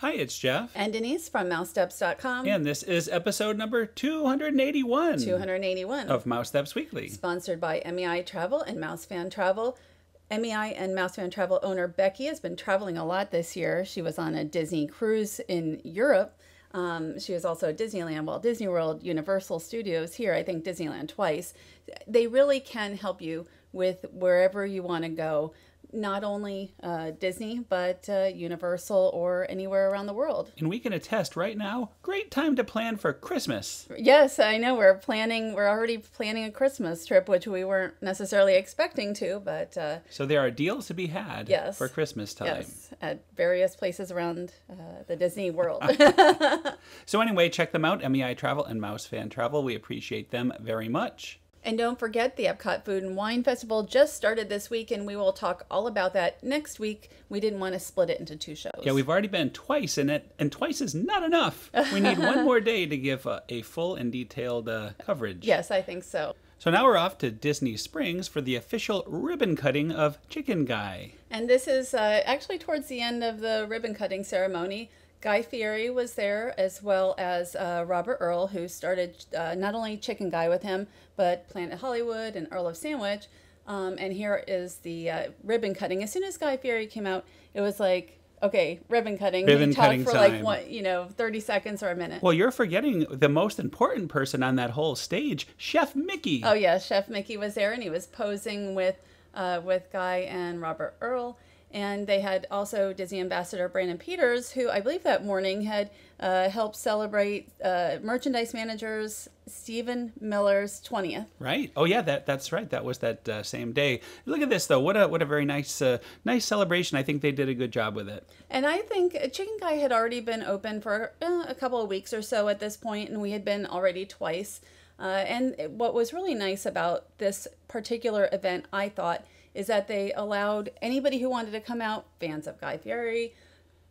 Hi, it's Jeff. And Denise from Mousesteps.com. And this is episode number 281. 281. Of Mousesteps Weekly. Sponsored by MEI Travel and Mouse Fan Travel. MEI and Mouse Fan Travel owner Becky has been traveling a lot this year. She was on a Disney cruise in Europe. She was also at Disneyland, Walt Disney World, Universal Studios here, I think Disneyland twice. They really can help you with wherever you want to go. Not only Disney, but Universal or anywhere around the world. And we can attest right now, great time to plan for Christmas. Yes, I know. We're already planning a Christmas trip, which we weren't necessarily expecting to, but... so there are deals to be had for Christmas time. Yes, at various places around the Disney world. So anyway, check them out, MEI Travel and Mouse Fan Travel. We appreciate them very much. And don't forget, the Epcot Food and Wine Festival just started this week, and we will talk all about that next week. We didn't want to split it into two shows. Yeah, we've already been twice in it, and twice is not enough. We need one more day to give a full and detailed coverage. Yes, I think so. So now we're off to Disney Springs for the official ribbon cutting of Chicken Guy. And this is actually towards the end of the ribbon cutting ceremony. Guy Fieri was there, as well as Robert Earl, who started not only Chicken Guy with him, but Planet Hollywood and Earl of Sandwich. And here is the ribbon cutting. As soon as Guy Fieri came out, it was like, okay, ribbon cutting. Ribbon cutting for time. like 30 seconds or a minute. Well, you're forgetting the most important person on that whole stage, Chef Mickey. Oh yeah, Chef Mickey was there, and he was posing with Guy and Robert Earl. And they had also Disney Ambassador Brandon Peters, who I believe that morning had helped celebrate merchandise managers Stephen Miller's 20th. Right. Oh yeah, that's right. That was that same day. Look at this though. What a very nice celebration. I think they did a good job with it. And I think Chicken Guy had already been open for a couple of weeks or so at this point, and we had been already twice. And what was really nice about this particular event, I thought, is that they allowed anybody who wanted to come out, fans of Guy Fieri,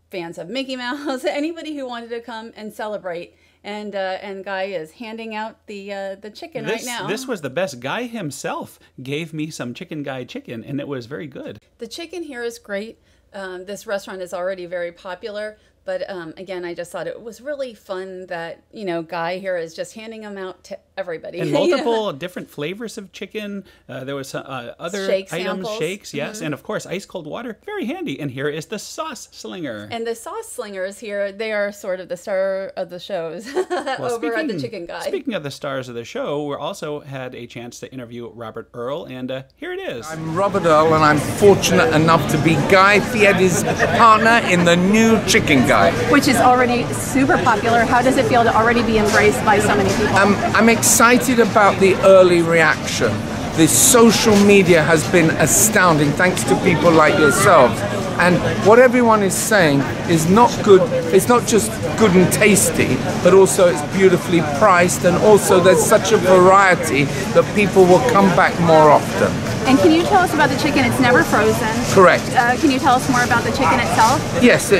fans of Mickey Mouse, anybody who wanted to come and celebrate. And Guy is handing out the chicken right now. This was the best. Guy himself gave me some Chicken Guy chicken, and it was very good. The chicken here is great. This restaurant is already very popular. But again, I just thought it was really fun that, Guy here is just handing them out to everybody. And multiple different flavors of chicken. There was other items, samples. shakes, yes. And of course, ice cold water, very handy. And here is the sauce slinger. And the sauce slingers here, they are sort of the star of the shows over at the Chicken Guy. Speaking of the stars of the show, we also had a chance to interview Robert Earl. And here it is. I'm Robert Earl, and I'm fortunate enough to be Guy Fieri's partner in the new Chicken Guy. Which is already super popular. How does it feel to already be embraced by so many people? I'm excited about the early reaction. The social media has been astounding, thanks to people like yourselves. And what everyone is saying is not good. It's not just good and tasty, but also it's beautifully priced, and also there's such a variety that people will come back more often. And can you tell us about the chicken? It's never frozen. Correct. Can you tell us more about the chicken itself? Yes,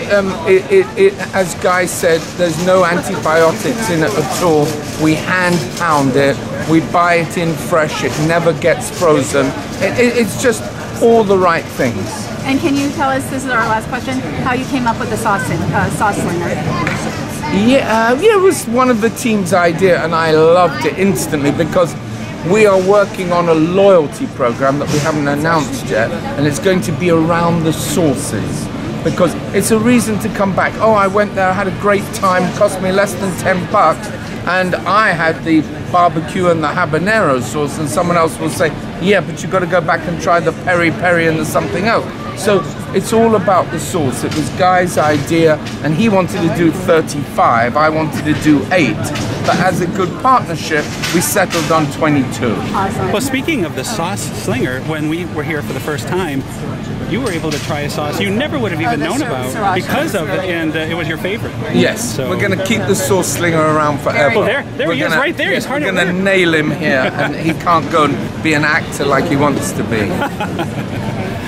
as Guy said, there's no antibiotics in it at all. We hand pound it. We buy it in fresh. It never gets frozen. It's just all the right things. And can you tell us, this is our last question, how you came up with the sauce slinger? Yeah, it was one of the team's idea, and I loved it instantly because we are working on a loyalty program that we haven't announced yet, and it's going to be around the sauces, because it's a reason to come back. Oh, I went there, I had a great time, it cost me less than $10, and I had the barbecue and the habanero sauce, and someone else will say, yeah, but you've got to go back and try the peri-peri and the something else. So it's all about the sauce. It was Guy's idea, and he wanted to do 35. I wanted to do 8. But as a good partnership, we settled on 22. Awesome. Well, speaking of the sauce slinger, when we were here for the first time, you were able to try a sauce you never would have even known about because of it, and it was your favorite. Yes, so we're going to keep the sauce slinger around forever. Well, there he is, right there. He's hard We're at going to work. nail him here, and he can't go and be an actor like he wants to be.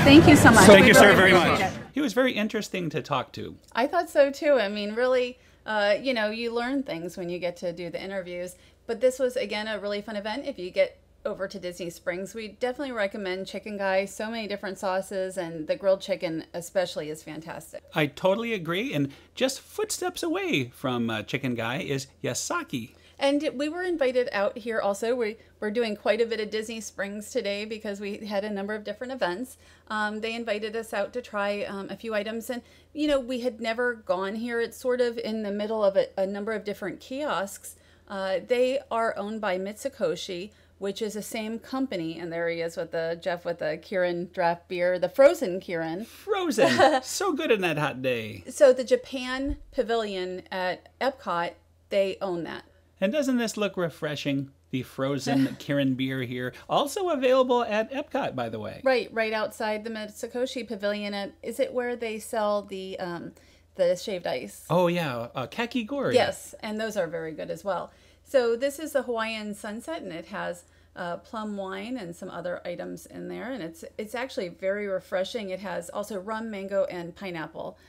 Thank you so much. Thank you, sir, very much. He was very interesting to talk to. I thought so too. I mean, really, you learn things when you get to do the interviews. But this was, again, a really fun event. If you get over to Disney Springs, we definitely recommend Chicken Guy. So many different sauces, and the grilled chicken especially is fantastic. I totally agree. And just footsteps away from Chicken Guy is Yesake. And we were invited out here also. We're doing quite a bit of Disney Springs today because we had a number of different events. They invited us out to try a few items. And, you know, we had never gone here. It's sort of in the middle of a number of different kiosks. They are owned by Mitsukoshi, which is the same company. And there he is with Jeff with the Kirin draft beer, the frozen Kirin. Frozen. So good in that hot day. So the Japan pavilion at Epcot, they own that. And doesn't this look refreshing? The frozen Kirin beer here. Also available at Epcot, by the way. Right outside the Mitsukoshi pavilion. Is it where they sell the shaved ice? Oh, yeah. Kakigori. Yes, and those are very good as well. So this is the Hawaiian Sunset, and it has plum wine and some other items in there. And it's actually very refreshing. It has also rum, mango, and pineapple.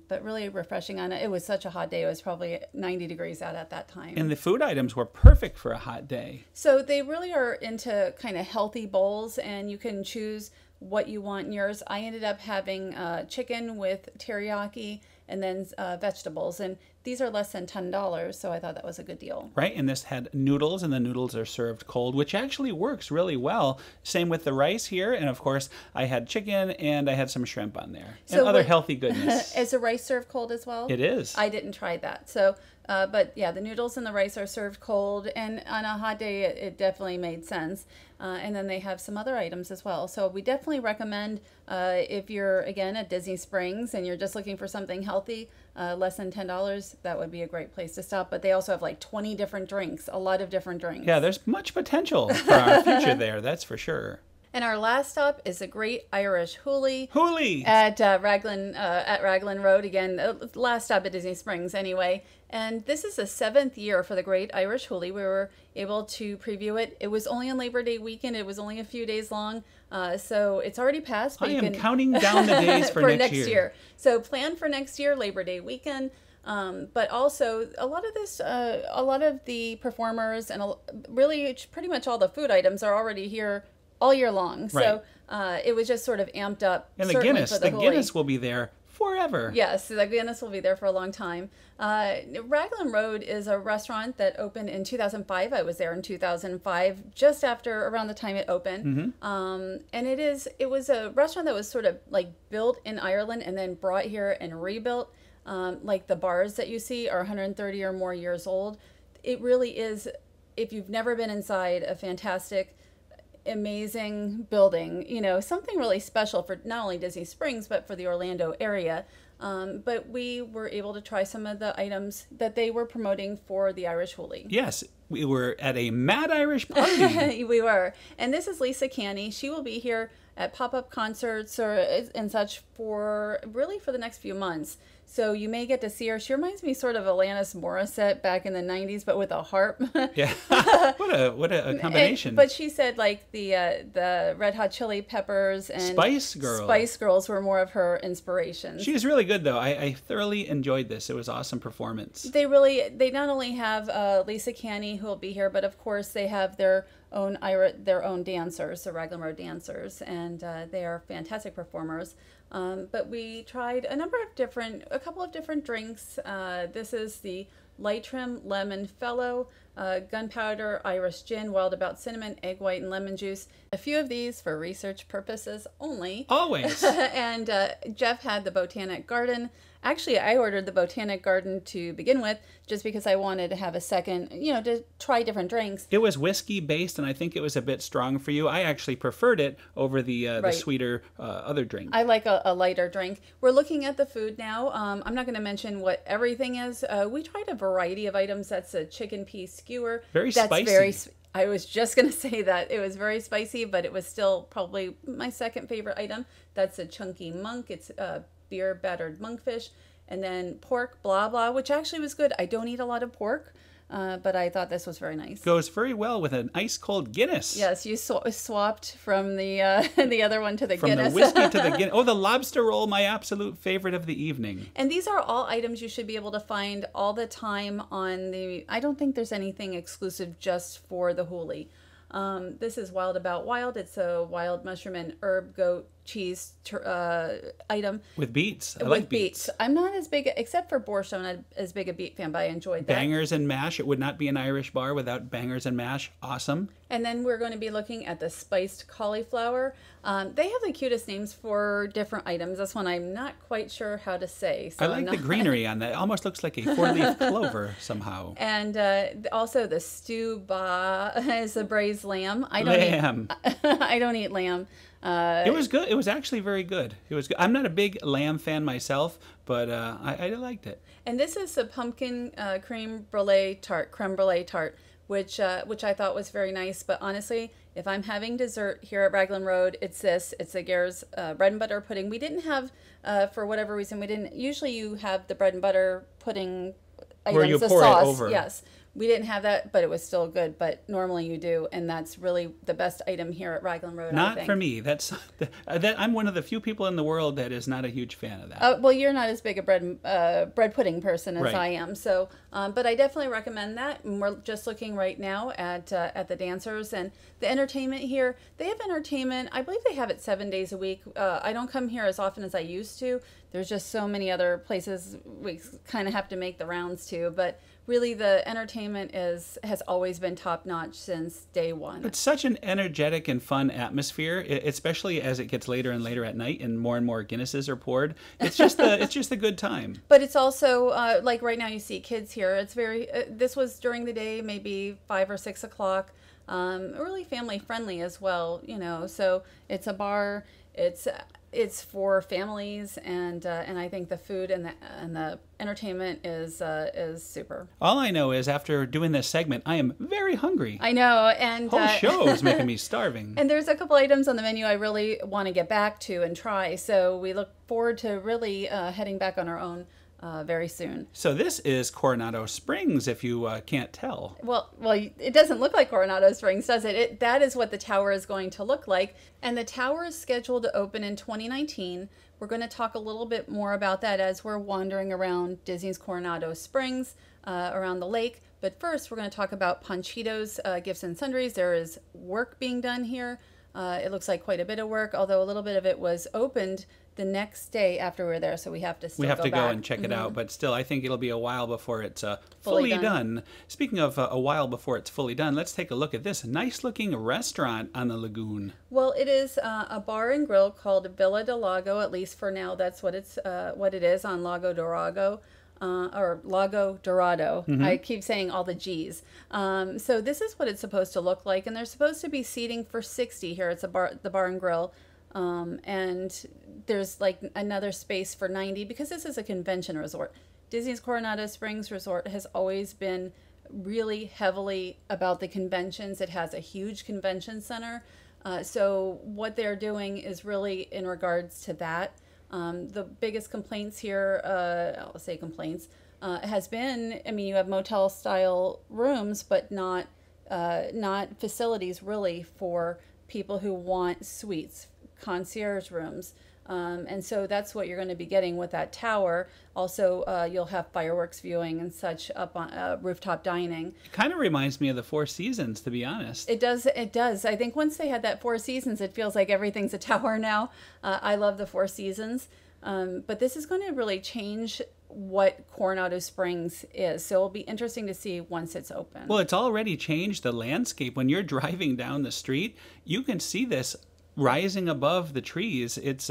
But really refreshing on it. It was such a hot day. It was probably 90 degrees out at that time. And the food items were perfect for a hot day. So they really are into kind of healthy bowls, and you can choose what you want in yours. I ended up having chicken with teriyaki and then vegetables. And these are less than $10, so I thought that was a good deal. Right, and this had noodles, and the noodles are served cold, which actually works really well. Same with the rice here, and of course, I had chicken, and I had some shrimp on there, and other healthy goodness. Is the rice served cold as well? It is. I didn't try that. So, but yeah, the noodles and the rice are served cold, and on a hot day, it definitely made sense. And then they have some other items as well. So we definitely recommend if you're, again, at Disney Springs and you're just looking for something healthy, less than $10, that would be a great place to stop. But they also have like 20 different drinks, a lot of different drinks. Yeah, there's much potential for our future there, that's for sure. And our last stop is the Great Irish Hooley. Hooley! At Raglan Road. Again, last stop at Disney Springs anyway. And this is the 7th year for the Great Irish Hooley. We were able to preview it. It was only on Labor Day weekend. It was only a few days long. So it's already passed. But I am counting down the days for next year. So plan for next year, Labor Day weekend. But also a lot of the performers and really pretty much all the food items are already here all year long. So it was just sort of amped up. And the Guinness will be there forever. Yes, the Guinness will be there for a long time. Raglan Road is a restaurant that opened in 2005. I was there in 2005, just around the time it opened. And it was a restaurant that was sort of like built in Ireland and then brought here and rebuilt. Like the bars that you see are 130 or more years old. It really is, if you've never been inside, a fantastic, amazing building, you know, something really special for not only Disney Springs, but for the Orlando area. But we were able to try some of the items that they were promoting for the Irish Hooley. Yes, we were at a Mad Irish party. We were. And this is Lisa Canny. She will be here at pop-up concerts and such for the next few months. So you may get to see her. She reminds me sort of Alanis Morissette back in the 90s, but with a harp. Yeah, what a combination. But she said like the Red Hot Chili Peppers and Spice Girls were more of her inspirations. She was really good though. I thoroughly enjoyed this. It was an awesome performance. They not only have Lisa Canny who will be here, but of course they have their own dancers, the Raglan Road dancers, and they are fantastic performers. But we tried a couple of different drinks. This is the Leitrim Lemon Fellow, Gunpowder Irish Gin, Wild About Cinnamon, Egg White, and Lemon Juice. A few of these for research purposes only. Always. And Jeff had the Botanic Garden. Actually, I ordered the Botanic Garden to begin with, just because I wanted to have a second, to try different drinks. It was whiskey based, and I think it was a bit strong for you. I actually preferred it over the sweeter other drink. I like a lighter drink. We're looking at the food now. I'm not going to mention what everything is. We tried a variety of items. That's a chicken pea skewer. Very spicy. I was just going to say that. It was very spicy, but it was still probably my second favorite item. That's a chunky monk. It's beer battered monkfish, and then pork blah blah, which actually was good. I don't eat a lot of pork, but I thought this was very nice. Goes very well with an ice cold Guinness. Yes, you swapped from the the other one to the Guinness. From the whiskey to the Guinness. Oh, the lobster roll, my absolute favorite of the evening. And these are all items you should be able to find all the time on the. I don't think there's anything exclusive just for the Hooley. This is Wild About Wild. It's a wild mushroom and herb goat cheese item. With beets. I like beets. I'm not as big, except for borscht, I'm not as big a beet fan, but I enjoyed that. Bangers and mash. It would not be an Irish bar without bangers and mash. Awesome. And then we're going to be looking at the spiced cauliflower. They have the cutest names for different items. This one I'm not quite sure how to say. So I like the greenery on that. It almost looks like a four-leaf clover somehow. And also the stew ba is a braised lamb. I don't eat lamb. It was good. It was actually very good. It was good. I'm not a big lamb fan myself, but I liked it. And this is a pumpkin creme brulee tart, which I thought was very nice. But honestly, if I'm having dessert here at Raglan Road, it's this. It's the Gare's bread and butter pudding. We didn't have, for whatever reason, we didn't. Usually you have the bread and butter pudding items, where you the pour sauce. it over. Yes. We didn't have that, but it was still good. But normally you do, and that's really the best item here at Raglan Road. Not for me. That's I'm one of the few people in the world that is not a huge fan of that. Well, you're not as big a bread pudding person as right. I am. So, but I definitely recommend that. And we're just looking right now at the dancers and the entertainment here. They have entertainment. I believe they have it 7 days a week. I don't come here as often as I used to. There's just so many other places we kind of have to make the rounds to, but really the entertainment has always been top notch since day one. It's such an energetic and fun atmosphere, especially as it gets later and later at night and more Guinnesses are poured. It's just a good time. But it's also like right now you see kids here. It's very this was during the day, maybe 5 or 6 o'clock. Really family friendly as well, you know. So it's a bar. It's for families, and I think the food and the entertainment is super. All I know is after doing this segment, I am very hungry. I know, and whole show is making me starving. And there's a couple items on the menu I really want to get back to and try. So we look forward to really heading back on our own very soon. So this is Coronado Springs, if you can't tell. Well, it doesn't look like Coronado Springs, does it? That is what the tower is going to look like. And the tower is scheduled to open in 2019. We're going to talk a little bit more about that as we're wandering around Disney's Coronado Springs, around the lake. But first, we're going to talk about Panchito's Gifts and Sundries. There is work being done here. It looks like quite a bit of work, although a little bit of it was opened the next day after we were there, so we have to go and check it out. But still, I think it'll be a while before it's fully done. Speaking of a while before it's fully done, let's take a look at this nice-looking restaurant on the lagoon. Well, it is a bar and grill called Villa del Lago. At least for now, that's what it is on Lago Dorado. Or Lago Dorado. Mm-hmm. I keep saying all the G's. So this is what it's supposed to look like, and there's supposed to be seating for 60 here. It's the bar and grill. And there's like another space for 90 because this is a convention resort. Disney's Coronado Springs Resort has always been really heavily about the conventions. It has a huge convention center. So what they're doing is really in regards to that. The biggest complaints here, I'll say complaints, has been, I mean, you have motel style rooms, but not facilities really for people who want suites, concierge rooms. And so that's what you're going to be getting with that tower. Also, you'll have fireworks viewing and such up on rooftop dining. It kind of reminds me of the Four Seasons, to be honest. It does. It does. I think once they had that Four Seasons, it feels like everything's a tower now. I love the Four Seasons. But this is going to really change what Coronado Springs is. So it'll be interesting to see once it's open. Well, it's already changed the landscape. When you're driving down the street, you can see this rising above the trees. It's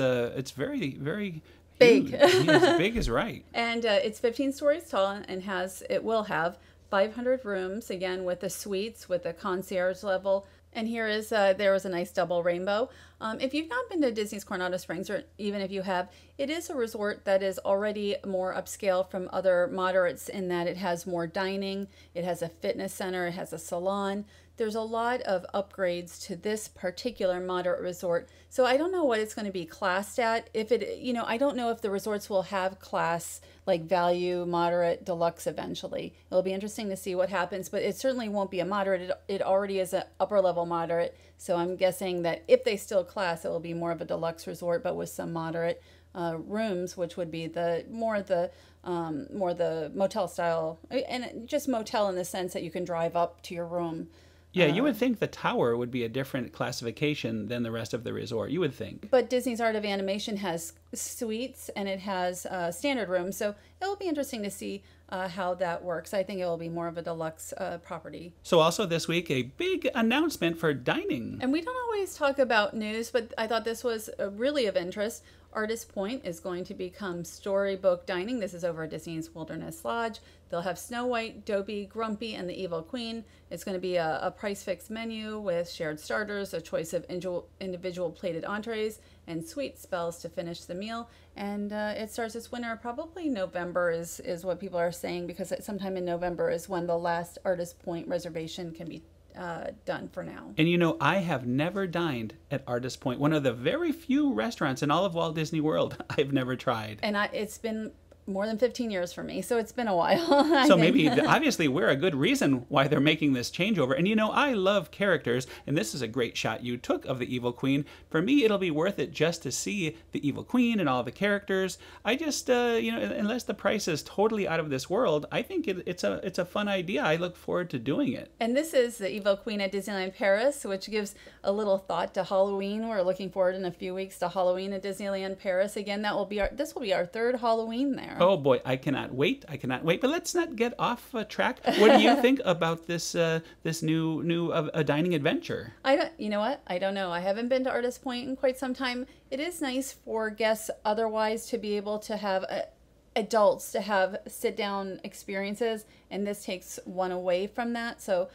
very, very big. As big as right. And it's 15 stories tall and it will have 500 rooms, again, with the suites, with the concierge level. And here is, there was a nice double rainbow. If you've not been to Disney's Coronado Springs, or even if you have, it is a resort that is already more upscale from other moderates in that it has more dining, it has a fitness center, it has a salon. There's a lot of upgrades to this particular moderate resort. So I don't know what it's going to be classed at. If it, I don't know if the resorts will have class like value, moderate, deluxe eventually. It'll be interesting to see what happens, but it certainly won't be a moderate. It already is an upper level moderate. So I'm guessing that if they still class, it will be more of a deluxe resort, but with some moderate rooms, which would be the more the motel style, and just motel in the sense that you can drive up to your room. Yeah, you would think the tower would be a different classification than the rest of the resort. You would think. But Disney's Art of Animation has suites and it has standard rooms, so it'll be interesting to see how that works. I think it will be more of a deluxe property. So also this week, a big announcement for dining. And we don't always talk about news, but I thought this was really of interest. Artist Point is going to become storybook dining. This is over at Disney's Wilderness Lodge. They'll have Snow White, Dobie, Grumpy, and the Evil Queen. It's going to be a price-fixed menu with shared starters, a choice of individual plated entrees, and sweet spells to finish the meal. And it starts this winter. Probably November is what people are saying, because sometime in November is when the last Artist Point reservation can be done for now. And you know, I have never dined at Artist Point, one of the very few restaurants in all of Walt Disney World I've never tried. And it's been more than 15 years for me, so it's been a while. So maybe, obviously, we're a good reason why they're making this changeover. And you know, I love characters, and this is a great shot you took of the Evil Queen. For me, it'll be worth it just to see the Evil Queen and all the characters. I just, you know, unless the price is totally out of this world, I think it's a fun idea. I look forward to doing it. And this is the Evil Queen at Disneyland Paris, which gives a little thought to Halloween. We're looking forward in a few weeks to Halloween at Disneyland Paris. Again, this will be our third Halloween there. Oh boy, I cannot wait. I cannot wait. But let's not get off track. What do you think about this this new dining adventure? You know what? I don't know. I haven't been to Artist Point in quite some time. It is nice for guests otherwise to be able to have adults to have sit-down experiences, and this takes one away from that. So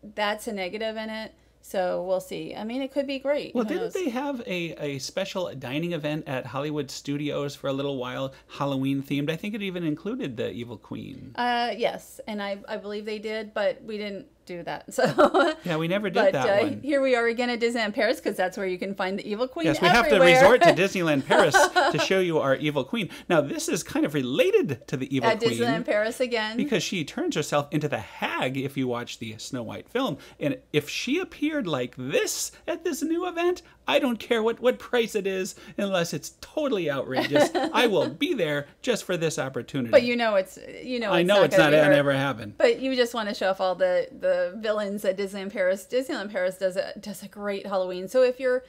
that's a negative in it. So we'll see. I mean, it could be great. Well, didn't they have a special dining event at Hollywood Studios for a little while, Halloween themed? I think it even included the Evil Queen. Yes, and I believe they did, but we didn't do that. So yeah, we never did that one. Here we are again at Disneyland Paris, because that's where you can find the Evil Queen. Yes, we everywhere. have to resort to Disneyland Paris to show you our Evil Queen. Now, this is kind of related to the Evil Queen. At Disneyland Paris again. Because she turns herself into the hag if you watch the Snow White film. And if she appeared like this at this new event, I don't care what price it is, unless it's totally outrageous. I will be there just for this opportunity. But I know it's not going to never happen. But you just want to show off all the villains at Disneyland Paris. Disneyland Paris does a great Halloween. So if you're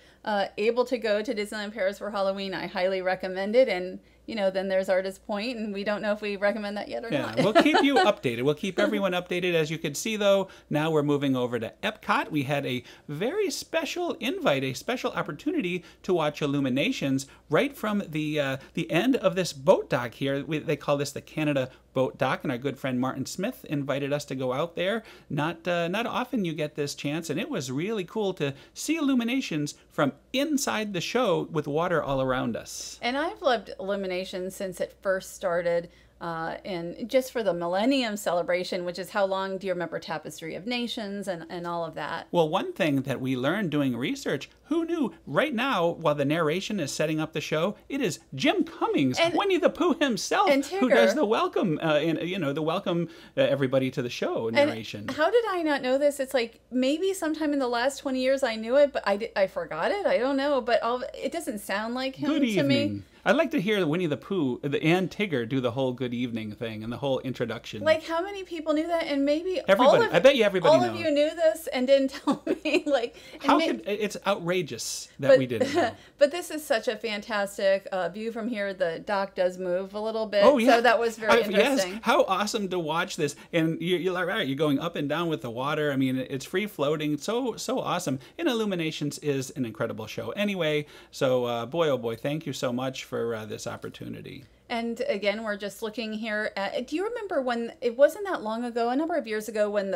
able to go to Disneyland Paris for Halloween, I highly recommend it. And then there's Artist Point, and we don't know if we recommend that yet or not. We'll keep you updated. We'll keep everyone updated. As you can see, though, now we're moving over to Epcot. We had a very special invite, a special opportunity to watch Illuminations right from the end of this boat dock here. They call this the Canada Boat Dock, and our good friend Martin Smith invited us to go out there. Not often you get this chance, and it was really cool to see Illuminations from inside the show with water all around us. And I've loved Illuminations since it first started. And just for the Millennium Celebration, which is how long do you remember Tapestry of Nations and all of that? Well, one thing that we learned doing research, who knew? Right now, while the narration is setting up the show, it is Jim Cummings, Winnie the Pooh himself, who does the welcome, welcome everybody to the show narration. And how did I not know this? It's like maybe sometime in the last 20 years I knew it, but I forgot it. I don't know, but it doesn't sound like him to me. I'd like to hear Winnie the Pooh and Tigger do the whole good evening thing and the whole introduction. Like, how many people knew that? And maybe everybody. I bet you everybody knows. All of you knew this and didn't tell me. It's outrageous that we didn't know. But this is such a fantastic view from here. The dock does move a little bit. Oh, yeah. So that was very interesting. Yes. How awesome to watch this. And you're going up and down with the water. I mean, it's free floating. So awesome. And Illuminations is an incredible show. Anyway, so boy, oh boy, thank you so much for this opportunity. And again, we're just looking here at, do you remember when, it wasn't that long ago, a number of years ago, when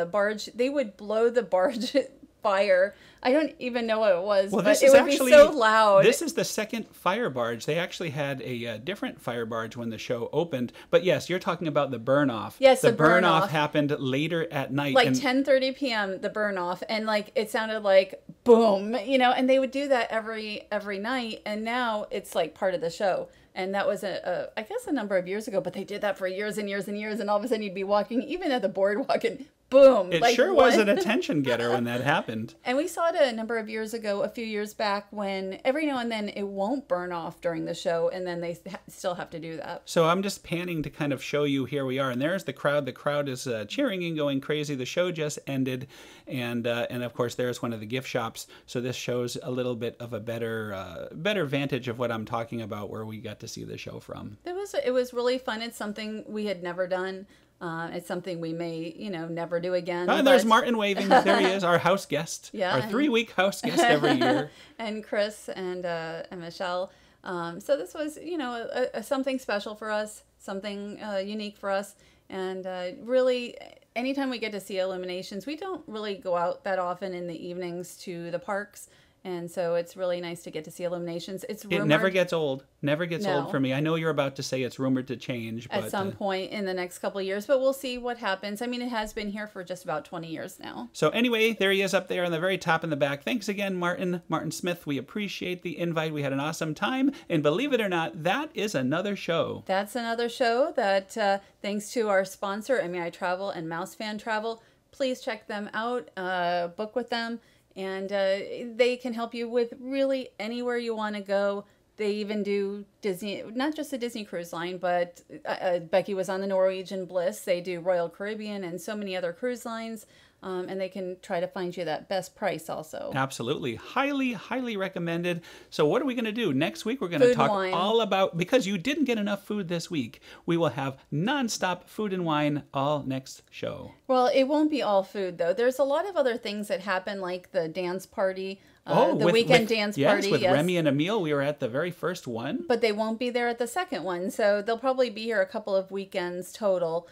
they would blow the barge fire. I don't even know what it was, but it would be so loud. This is the second fire barge. They actually had a different fire barge when the show opened. But yes, you're talking about the burn-off. Yes, the burn-off happened later at night. Like 10:30 p.m., the burn-off. And it sounded like boom, and they would do that every night. And now it's like part of the show. And that was, I guess, a number of years ago, but they did that for years and years and years. And all of a sudden you'd be walking, even at the boardwalk, and boom. It sure was an attention getter when that happened. And we saw it a number of years ago, a few years back, when every now and then it won't burn off during the show, and then they still have to do that. So I'm just panning to kind of show you, here we are, and there's the crowd. The crowd is cheering and going crazy. The show just ended, and of course there's one of the gift shops. So this shows a little bit of a better vantage of what I'm talking about, where we got to see the show from. It was really fun. It's something we had never done. It's something we may, never do again. Oh, and there's Martin waving. There he is, our house guest. Yeah, our 3-week house guest every year. And Chris and Michelle. So this was, something special for us, something unique for us. And really, anytime we get to see illuminations, we don't really go out that often in the evenings to the parks. And so it's really nice to get to see illuminations. It never gets old. Never gets old for me. I know you're about to say it's rumored to change. But, at some point in the next couple of years, but we'll see what happens. I mean, it has been here for just about 20 years now. So anyway, there he is up there on the very top in the back. Thanks again, Martin Smith. We appreciate the invite. We had an awesome time. And believe it or not, that is another show. That's another show that, thanks to our sponsor, MEI Travel and Mousefan Travel, please check them out, book with them. And they can help you with really anywhere you want to go. They even do Disney, not just the Disney Cruise Line, but Becky was on the Norwegian Bliss. They do Royal Caribbean and so many other cruise lines. And they can try to find you that best price also. Absolutely. Highly, highly recommended. So what are we going to do? Next week, we're going to talk all about, because you didn't get enough food this week, we will have nonstop food and wine all next show. Well, it won't be all food, though. There's a lot of other things that happen, like the dance party. The weekend dance party. Yes, with Remy and Emile. We were at the very first one. But they won't be there at the second one. So they'll probably be here a couple of weekends total.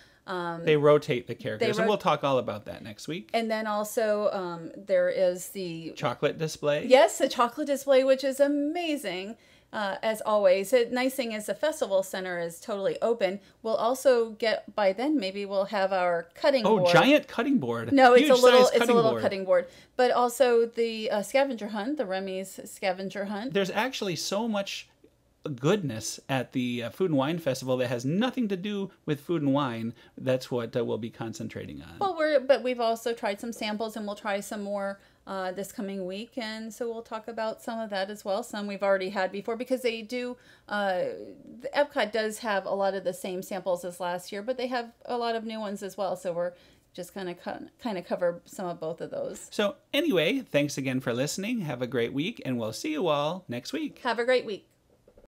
They rotate the characters, and we'll talk all about that next week. And then also there is the chocolate display. Yes, the chocolate display, which is amazing. As always, the nice thing is the festival center is totally open. We'll also get, by then maybe we'll have our cutting board. Oh, giant cutting board. No, it's a little cutting board. But also the scavenger hunt, the Remy's scavenger hunt. There's actually so much goodness at the Food and Wine Festival that has nothing to do with food and wine. That's what we'll be concentrating on. Well, but we've also tried some samples, and we'll try some more this coming week, and so we'll talk about some of that as well. Some we've already had before, because they do. The Epcot does have a lot of the same samples as last year, but they have a lot of new ones as well. So we're just kind of cover some of both of those. So anyway, thanks again for listening. Have a great week, and we'll see you all next week. Have a great week.